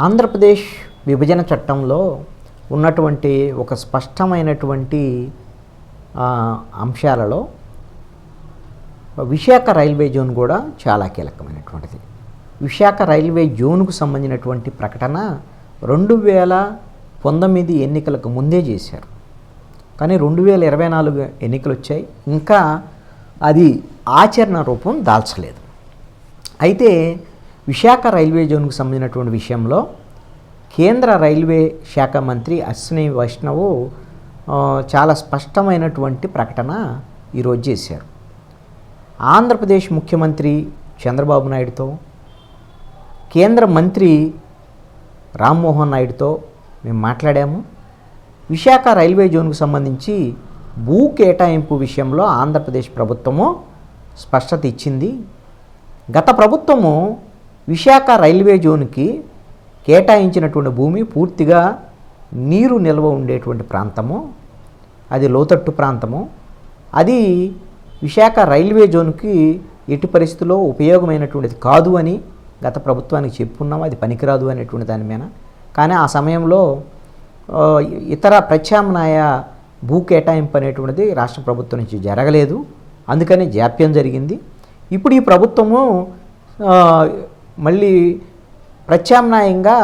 ఆంధ్రప్రదేశ్ విభజన చట్టంలో ఉన్నటువంటి ఒక స్పష్టమైనటువంటి అంశాలలో విశాఖ రైల్వే జోన్ కూడా చాలా కీలకమైనటువంటిది. విశాఖ రైల్వే జోన్కు సంబంధించినటువంటి ప్రకటన 2019 ఎన్నికలకు ముందే చేశారు. కానీ 2024 ఎన్నికలు వచ్చాయి, ఇంకా అది ఆచరణ రూపం దాల్చలేదు. అయితే విశాఖ రైల్వే జోన్కు సంబంధించినటువంటి విషయంలో కేంద్ర రైల్వే శాఖ మంత్రి అశ్విని వైష్ణవ్ చాలా స్పష్టమైనటువంటి ప్రకటన ఈరోజు చేశారు. ఆంధ్రప్రదేశ్ ముఖ్యమంత్రి చంద్రబాబు నాయుడుతో, కేంద్ర మంత్రి రామ్మోహన్ నాయుడుతో మేము మాట్లాడాము. విశాఖ రైల్వే జోన్కు సంబంధించి భూ కేటాయింపు విషయంలో ఆంధ్రప్రదేశ్ ప్రభుత్వము స్పష్టత ఇచ్చింది. గత ప్రభుత్వము విశాఖ రైల్వే జోన్కి కేటాయించినటువంటి భూమి పూర్తిగా నీరు నిల్వ ఉండేటువంటి ప్రాంతము, అది లోతట్టు ప్రాంతము. అది విశాఖ రైల్వే జోన్కి ఎట్టి పరిస్థితుల్లో ఉపయోగమైనటువంటిది కాదు అని గత ప్రభుత్వానికి చెప్పుకున్నాము, అది పనికిరాదు అనేటువంటి దాని మీద. కానీ ఆ సమయంలో ఇతర ప్రత్యామ్నాయ భూ కేటాయింపు అనేటువంటిది రాష్ట్ర ప్రభుత్వం నుంచి జరగలేదు, అందుకని జాప్యం జరిగింది. ఇప్పుడు ఈ ప్రభుత్వము మళ్ళీ ప్రత్యామ్నాయంగా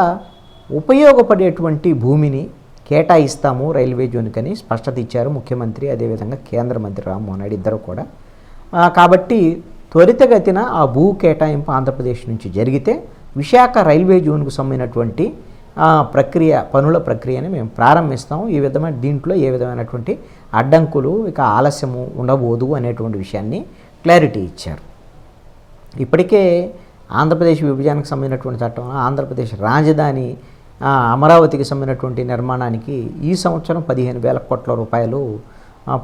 ఉపయోగపడేటువంటి భూమిని కేటాయిస్తాము రైల్వే జోన్కని స్పష్టత ఇచ్చారు ముఖ్యమంత్రి, అదేవిధంగా కేంద్ర మంత్రి రామ్మోహన్ నాయుడు ఇద్దరు కూడా. కాబట్టి త్వరితగతిన ఆ భూ కేటాయింపు ఆంధ్రప్రదేశ్ నుంచి జరిగితే విశాఖ రైల్వే జోన్కు సంబంధించినటువంటి పనుల ప్రక్రియని మేము ప్రారంభిస్తాము. ఈ విధమైన దీంట్లో ఏ విధమైనటువంటి అడ్డంకులు ఇక ఆలస్యము ఉండబోదు అనేటువంటి విషయాన్ని క్లారిటీ ఇచ్చారు. ఇప్పటికే ఆంధ్రప్రదేశ్ విభజనకు సంబంధించినటువంటి చట్టం, ఆంధ్రప్రదేశ్ రాజధాని అమరావతికి సంబంధించినటువంటి నిర్మాణానికి ఈ సంవత్సరం 15,000 కోట్ల రూపాయలు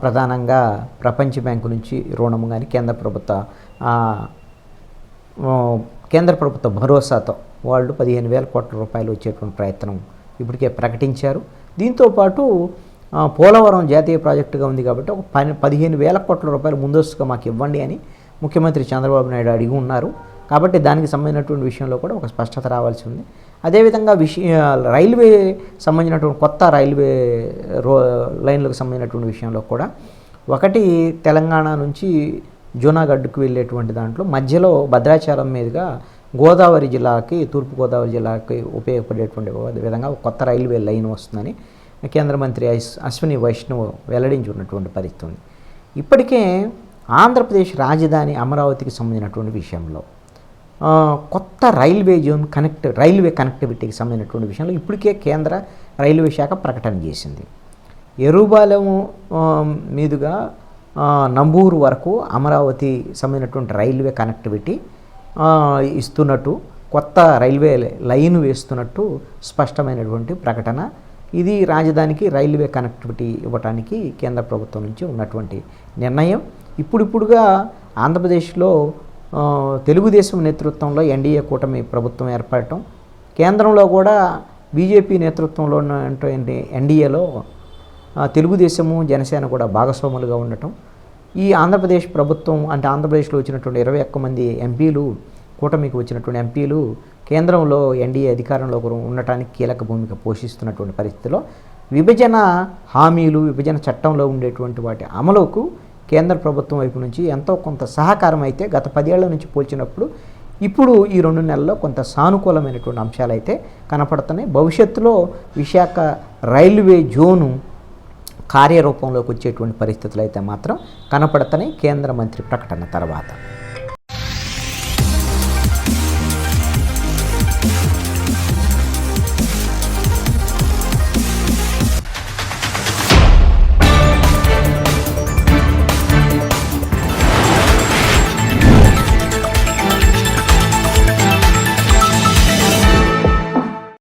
ప్రధానంగా ప్రపంచ బ్యాంకు నుంచి రుణము కానీ కేంద్ర ప్రభుత్వ భరోసాతో వాళ్ళు 15,000 కోట్ల రూపాయలు వచ్చేటువంటి ప్రయత్నం ఇప్పటికే ప్రకటించారు. దీంతోపాటు పోలవరం జాతీయ ప్రాజెక్టుగా ఉంది కాబట్టి ఒక 15,000 కోట్ల రూపాయలు ముందస్తుగా మాకు ఇవ్వండి అని ముఖ్యమంత్రి చంద్రబాబు నాయుడు అడిగి ఉన్నారు. కాబట్టి దానికి సంబంధించినటువంటి విషయంలో కూడా ఒక స్పష్టత రావాల్సి ఉంది. అదేవిధంగా రైల్వే సంబంధించినటువంటి కొత్త రైల్వే లైన్లకు సంబంధించినటువంటి విషయంలో కూడా ఒకటి తెలంగాణ నుంచి జూనాగఢ్కు వెళ్ళేటువంటి దాంట్లో మధ్యలో భద్రాచలం మీదుగా గోదావరి జిల్లాకి, తూర్పుగోదావరి జిల్లాకి ఉపయోగపడేటువంటి విధంగా ఒక కొత్త రైల్వే లైన్ వస్తుందని కేంద్ర మంత్రి అశ్విని వైష్ణవ్ వెల్లడించి ఉన్నటువంటి పరిస్థితి ఉంది. ఇప్పటికే ఆంధ్రప్రదేశ్ రాజధాని అమరావతికి సంబంధించినటువంటి విషయంలో కొత్త రైల్వే కనెక్టివిటీకి సంబంధించినటువంటి విషయంలో ఇప్పటికే కేంద్ర రైల్వే శాఖ ప్రకటన చేసింది. ఎరుబాలెం మీదుగా నంబూరు వరకు అమరావతి సంబంధించినటువంటి రైల్వే కనెక్టివిటీ ఇస్తున్నట్టు, కొత్త రైల్వే లైన్ వేస్తున్నట్టు స్పష్టమైనటువంటి ప్రకటన. ఇది రాజధానికి రైల్వే కనెక్టివిటీ ఇవ్వడానికి కేంద్ర ప్రభుత్వం నుంచి ఉన్నటువంటి నిర్ణయం. ఇప్పుడిప్పుడుగా ఆంధ్రప్రదేశ్లో తెలుగుదేశం నేతృత్వంలో ఎన్డీఏ కూటమి ప్రభుత్వం ఏర్పడటం, కేంద్రంలో కూడా బీజేపీ నేతృత్వంలో ఉన్నటువంటి ఎన్డీఏలో తెలుగుదేశము జనసేన కూడా భాగస్వాములుగా ఉండటం, ఈ ఆంధ్రప్రదేశ్ ప్రభుత్వం అంటే ఆంధ్రప్రదేశ్లో వచ్చినటువంటి 21 మంది ఎంపీలు, కూటమికి వచ్చినటువంటి ఎంపీలు కేంద్రంలో ఎన్డీఏ అధికారంలో ఉండటానికి కీలక భూమిక పోషిస్తున్నటువంటి పరిస్థితిలో విభజన హామీలు, విభజన చట్టంలో ఉండేటువంటి వాటి అమలుకు కేంద్ర ప్రభుత్వం వైపు నుంచి ఎంతో కొంత సహకారం అయితే గత 10 ఏళ్ల నుంచి పోల్చినప్పుడు ఇప్పుడు ఈ 2 నెలల్లో కొంత సానుకూలమైనటువంటి అంశాలు అయితే కనపడుతున్నాయి. భవిష్యత్తులో విశాఖ రైల్వే జోను కార్యరూపంలోకి వచ్చేటువంటి పరిస్థితులు అయితే మాత్రం కనపడుతున్నాయి కేంద్ర మంత్రి ప్రకటన తర్వాత.